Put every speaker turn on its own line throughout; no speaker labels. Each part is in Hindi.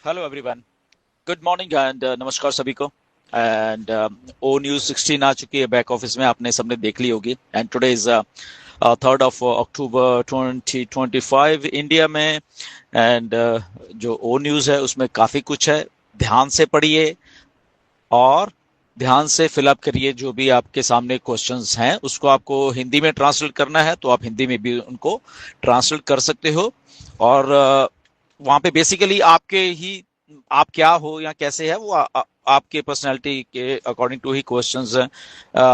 Hello everyone, good morning and नमस्कार सभी को। एंड ओ न्यूज 16 आ चुकी है बैक ऑफिस में, आपने सबने देख ली होगी। एंड टुडे इज 3 2025 इंडिया में। एंड जो ओ न्यूज है उसमें काफी कुछ है, ध्यान से पढ़िए और ध्यान से फिलअप करिए। जो भी आपके सामने क्वेश्चंस हैं उसको आपको हिंदी में ट्रांसलेट करना है तो आप हिंदी में भी उनको ट्रांसलेट कर सकते हो। और वहां पे बेसिकली आपके ही आप क्या हो या कैसे है वो आपके पर्सनैलिटी के अकॉर्डिंग टू ही क्वेश्चंस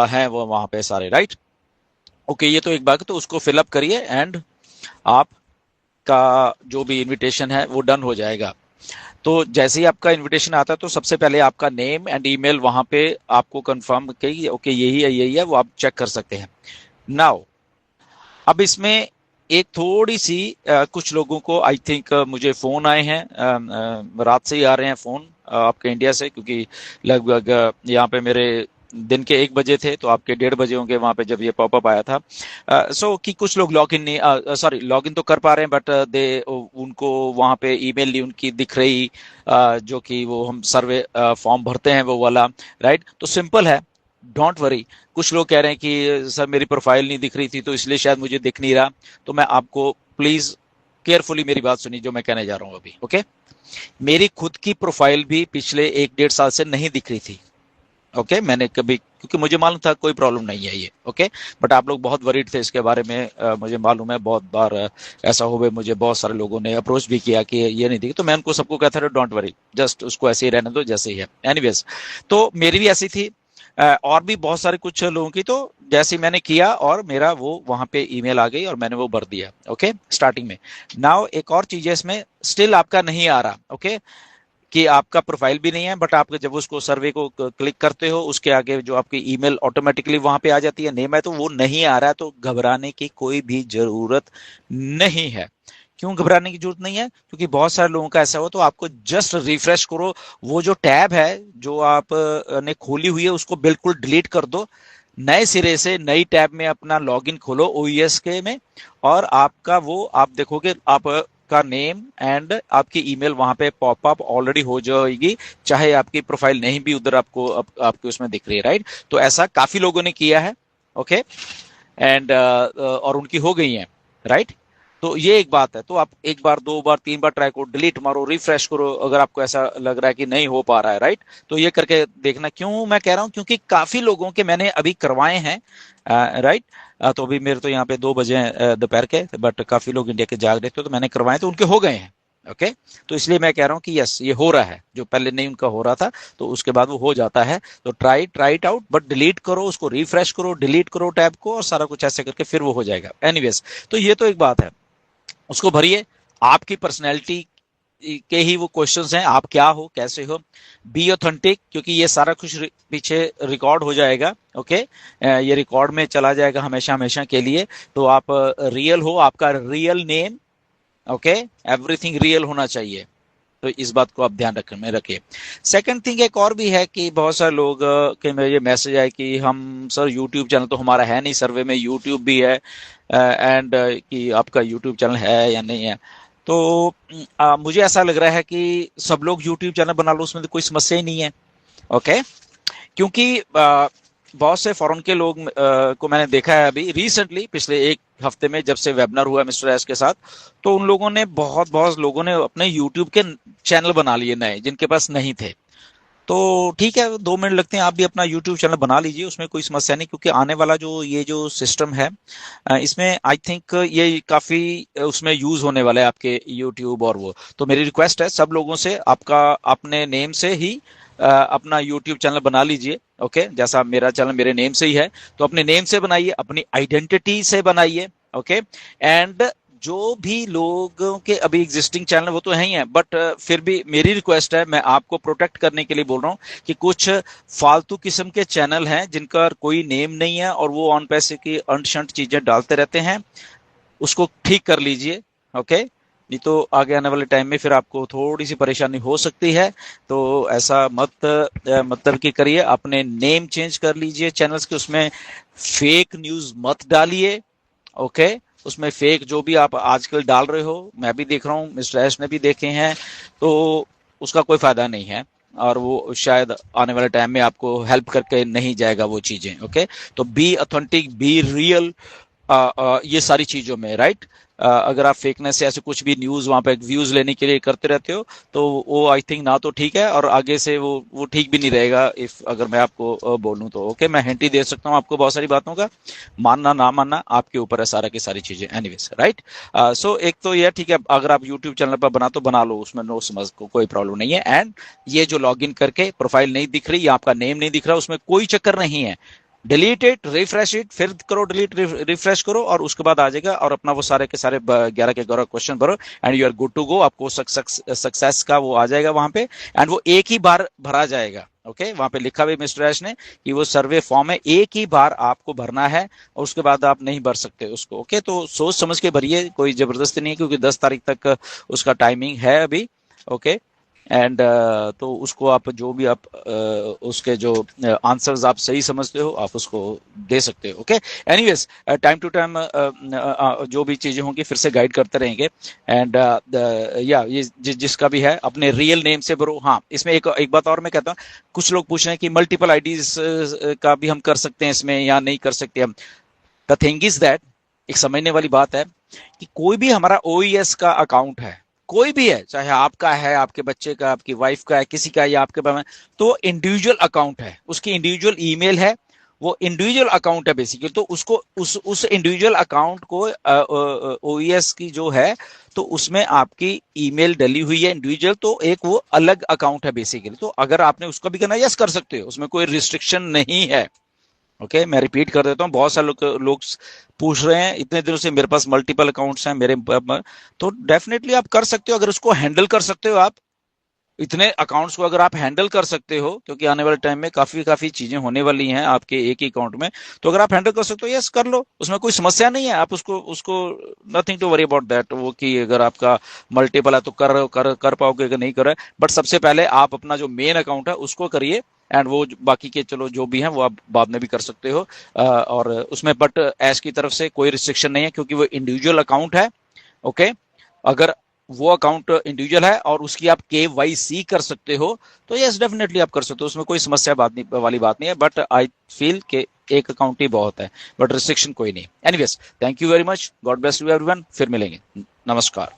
हैं वो वहां पे सारे, राइट। ओके, ये तो एक बात है, तो उसको फिलअप करिए एंड आपका जो भी इनविटेशन है वो डन हो जाएगा। तो जैसे ही आपका इनविटेशन आता है तो सबसे पहले आपका नेम एंड ईमेल वहां पे आपको कंफर्म कि ओके यही है वो आप चेक कर सकते हैं। नाउ अब इसमें एक थोड़ी सी कुछ लोगों को आई थिंक मुझे फोन आए हैं, रात से ही आ रहे हैं फोन आपके इंडिया से, क्योंकि लगभग यहाँ पे मेरे दिन के 1 बजे थे तो आपके 1:30 बजे होंगे वहां पे जब ये पॉपअप आया था। सो कि कुछ लोग लॉग इन नहीं, सॉरी लॉग इन तो कर पा रहे हैं बट दे उनको वहां पे ईमेल नहीं उनकी दिख रही, जो कि वो हम सर्वे फॉर्म भरते हैं वो वाला, राइट। तो सिंपल है, डोंट वरी। कुछ लोग कह रहे हैं कि सर मेरी प्रोफाइल नहीं दिख रही थी तो इसलिए शायद मुझे दिख नहीं रहा। तो मैं आपको प्लीज केयरफुली मेरी बात सुनिए जो मैं कहने जा रहा हूं अभी, ओके। मेरी खुद की प्रोफाइल भी पिछले 1 डेढ़ साल से नहीं दिख रही थी, ओके। मैंने कभी, क्योंकि मुझे मालूम था कोई प्रॉब्लम नहीं है ये, ओके। बट आप लोग बहुत वरीड थे इसके बारे में, मुझे मालूम है बहुत बार ऐसा हुआ। मुझे बहुत सारे लोगों ने अप्रोच भी किया कि ये नहीं दिखी, तो मैं उनको सबको कहता था डोंट वरी, जस्ट उसको ऐसे ही रहने दो जैसे ही है। एनीवेज, तो मेरी भी ऐसी थी, और भी बहुत सारे कुछ लोगों की। तो जैसे ही मैंने किया और मेरा वो वहां पे ईमेल आ गई और मैंने वो भर दिया, ओके स्टार्टिंग में। नाउ एक और चीज है इसमें, स्टिल आपका नहीं आ रहा, ओके, कि आपका प्रोफाइल भी नहीं है बट आप जब उसको सर्वे को क्लिक करते हो उसके आगे जो आपकी ईमेल ऑटोमेटिकली वहां पे आ जाती है, नेम है, तो वो नहीं आ रहा है। तो घबराने की कोई भी जरूरत नहीं है। क्यों घबराने की जरूरत नहीं है? क्योंकि बहुत सारे लोगों का ऐसा हो, तो आपको जस्ट रिफ्रेश करो। वो जो टैब है जो आप ने खोली हुई है उसको बिल्कुल डिलीट कर दो, नए सिरे से नई टैब में अपना लॉगिन खोलो ओईएस के में, और आपका वो आप देखोगे आप का नेम एंड आपकी ईमेल वहां पे पॉपअप ऑलरेडी हो जाएगी, चाहे आपकी प्रोफाइल नहीं भी उधर आपको आपके उसमें दिख रही है, राइट। तो ऐसा काफी लोगों ने किया है, ओके। एंड और उनकी हो गई है, राइट। तो ये एक बात है। तो आप एक बार, दो बार, तीन बार ट्राई करो, डिलीट मारो, रिफ्रेश करो अगर आपको ऐसा लग रहा है कि नहीं हो पा रहा है, राइट। तो ये करके देखना। क्यों मैं कह रहा हूं? क्योंकि काफी लोगों के मैंने अभी करवाए हैं, राइट। तो अभी मेरे तो यहाँ पे 2 बजे दोपहर के, बट काफी लोग इंडिया के जाग रहे थे तो मैंने करवाए तो उनके हो गए हैं, ओके। तो इसलिए मैं कह रहा हूँ कि यस ये हो रहा है, जो पहले नहीं उनका हो रहा था तो उसके बाद वो हो जाता है। तो try it out, but delete करो उसको, रिफ्रेश करो, डिलीट करो टैब को और सारा कुछ ऐसे करके फिर वो हो जाएगा। एनीवेज, तो ये तो एक बात है, उसको भरिए। आपकी पर्सनैलिटी के ही वो क्वेश्चंस हैं, आप क्या हो, कैसे हो। बी ऑथेंटिक, क्योंकि ये सारा कुछ पीछे रिकॉर्ड हो जाएगा, ओके। ये रिकॉर्ड में चला जाएगा हमेशा हमेशा के लिए। तो आप रियल हो, आपका real name, okay, everything real होना चाहिए। तो इस बात को आप ध्यान रख में रखिए। सेकंड थिंग एक और भी है कि बहुत सारे लोग के मेरे ये मैसेज आए कि हम सर यूट्यूब चैनल तो हमारा है नहीं, सर्वे में यूट्यूब भी है एंड कि आपका यूट्यूब चैनल है या नहीं है। तो मुझे ऐसा लग रहा है कि सब लोग यूट्यूब चैनल बना लो, उसमें तो कोई समस्या ही नहीं है, ओके। क्योंकि बहुत से फॉरेन के लोग को मैंने देखा है अभी रिसेंटली, पिछले 1 हफ्ते में जब से वेबिनार हुआ मिस्टर एस के साथ, तो उन लोगों ने बहुत बहुत लोगों ने अपने यूट्यूब के चैनल बना लिए नए, जिनके पास नहीं थे। तो ठीक है, 2 मिनट लगते हैं, आप भी अपना यूट्यूब चैनल बना लीजिए, उसमें कोई समस्या नहीं। क्योंकि आने वाला जो ये जो सिस्टम है, इसमें आई थिंक ये काफी उसमें यूज होने वाला है आपके यूट्यूब और वो। तो मेरी रिक्वेस्ट है सब लोगों से, आपका अपने नेम से ही अपना यूट्यूब चैनल बना लीजिए, ओके। जैसा मेरा चैनल मेरे नेम से ही है, तो अपने नेम से बनाइए, अपनी आइडेंटिटी से बनाइए, ओके। एंड जो भी लोगों के अभी एग्जिस्टिंग चैनल वो तो है ही है, बट फिर भी मेरी रिक्वेस्ट है, मैं आपको प्रोटेक्ट करने के लिए बोल रहा हूँ कि कुछ फालतू किस्म के चैनल हैं जिनका कोई नेम नहीं है और वो ऑन पैसे की अंट चीजें डालते रहते हैं, उसको ठीक कर लीजिए, ओके। नहीं तो आगे आने वाले टाइम में फिर आपको थोड़ी सी परेशानी हो सकती है। तो ऐसा मत मतलब कि करिए, अपने नेम चेंज कर लीजिए चैनल्स के, उसमें फेक न्यूज मत डालिए, ओके। उसमें फेक जो भी आप आजकल डाल रहे हो, मैं भी देख रहा हूँ, मिस्टर एस ने भी देखे हैं। तो उसका कोई फायदा नहीं है, और वो शायद आने वाले टाइम में आपको हेल्प करके नहीं जाएगा वो चीजें। ओके, तो बी ऑथेंटिक, बी रियल, ये सारी चीजों में, राइट। अगर आप फेकनेस से ऐसे कुछ भी न्यूज वहां पे व्यूज लेने के लिए करते रहते हो, तो वो आई थिंक ना तो ठीक है, और आगे से वो ठीक भी नहीं रहेगा, इफ अगर मैं आपको बोलूं तो। ओके, मैं हिंट ही दे सकता हूँ आपको बहुत सारी बातों का, मानना ना मानना आपके ऊपर है सारा की सारी चीजें। Anyways, right. सो एक तो ये ठीक है, अगर आप यूट्यूब चैनल पर बना तो बना लो, उसमें नो समझ को कोई प्रॉब्लम नहीं है। एंड ये जो लॉग इन करके प्रोफाइल नहीं दिख रही या आपका नेम नहीं दिख रहा, उसमें कोई चक्कर नहीं है। डिलीट इट, रिफ्रेश इट, फिर करो डिलीट, रिफ्रेश करो, और उसके बाद आ जाएगा, और अपना वो सारे के सारे 11 के 11 क्वेश्चन भरो, and you are good to go. आपको सक्सेस का वो आ जाएगा वहां पे, एंड वो एक ही बार भरा जाएगा। ओके, वहां पे लिखा भी मिस्टर ऐश ने कि वो सर्वे फॉर्म है, एक ही बार आपको भरना है, और उसके बाद आप नहीं भर सकते उसको। ओके, तो सोच समझ के भरिए, कोई जबरदस्ती नहीं है, क्योंकि 10 तारीख तक उसका टाइमिंग है अभी। ओके, एंड तो उसको आप जो भी आप उसके जो आंसर्स आप सही समझते हो, आप उसको दे सकते हो। Okay, anyways, time to time जो भी चीजें होंगी फिर से गाइड करते रहेंगे। एंड या ये जिसका भी है अपने रियल नेम से भरो। हाँ, इसमें एक बात और मैं कहता हूँ, कुछ लोग पूछ रहे हैं कि मल्टीपल आईडीज का भी हम कर सकते हैं इसमें या नहीं कर सकते हम। द थिंग इज दैट, एक समझने वाली बात है कि कोई भी हमारा ओईएस का अकाउंट है, कोई भी है, चाहे आपका है, आपके बच्चे का, आपकी वाइफ का है, किसी का, या आपके पास, तो इंडिविजुअल अकाउंट है, उसकी इंडिविजुअल ईमेल है, वो इंडिविजुअल अकाउंट है बेसिकली। तो उसको उस इंडिविजुअल अकाउंट को ओईएस की जो है, तो उसमें आपकी ईमेल डली हुई है इंडिविजुअल, तो एक वो अलग अकाउंट है बेसिकली। तो अगर आपने उसका भी करना है, यस कर सकते हो, उसमें कोई रिस्ट्रिक्शन नहीं है। ओके, मैं रिपीट कर देता हूँ, बहुत सारे लोग पूछ रहे हैं इतने दिनों से, मेरे पास मल्टीपल अकाउंट्स हैं मेरे, तो डेफिनेटली आप कर सकते हो, अगर उसको हैंडल कर सकते हो आप, इतने अकाउंट्स को अगर आप हैंडल कर सकते हो, क्योंकि आने वाले टाइम में काफी काफी चीजें होने वाली हैं आपके एक ही अकाउंट में, तो अगर आप हैंडल कर सकते हो, यस कर लो, उसमें कोई समस्या नहीं है। आप उसको उसको nothing to worry about that, वो कि अगर आपका मल्टीपल है तो कर पाओगे कि नहीं कर रहे, बट सबसे पहले आप अपना जो मेन अकाउंट है उसको करिए, एंड वो बाकी के चलो जो भी हैं वो आप बाद में भी कर सकते हो। और उसमें बट ऐश की तरफ से कोई रिस्ट्रिक्शन नहीं है, क्योंकि वो इंडिविजुअल अकाउंट है। ओके, अगर वो अकाउंट इंडिविजुअल है और उसकी आप केवाईसी कर सकते हो, तो यस डेफिनेटली आप कर सकते हो, उसमें कोई समस्या वाली बात नहीं है। बट आई फील के एक अकाउंट ही बहुत है, बट रिस्ट्रिक्शन कोई नहीं। Anyways, thank you very much, God bless you everyone, फिर मिलेंगे, नमस्कार।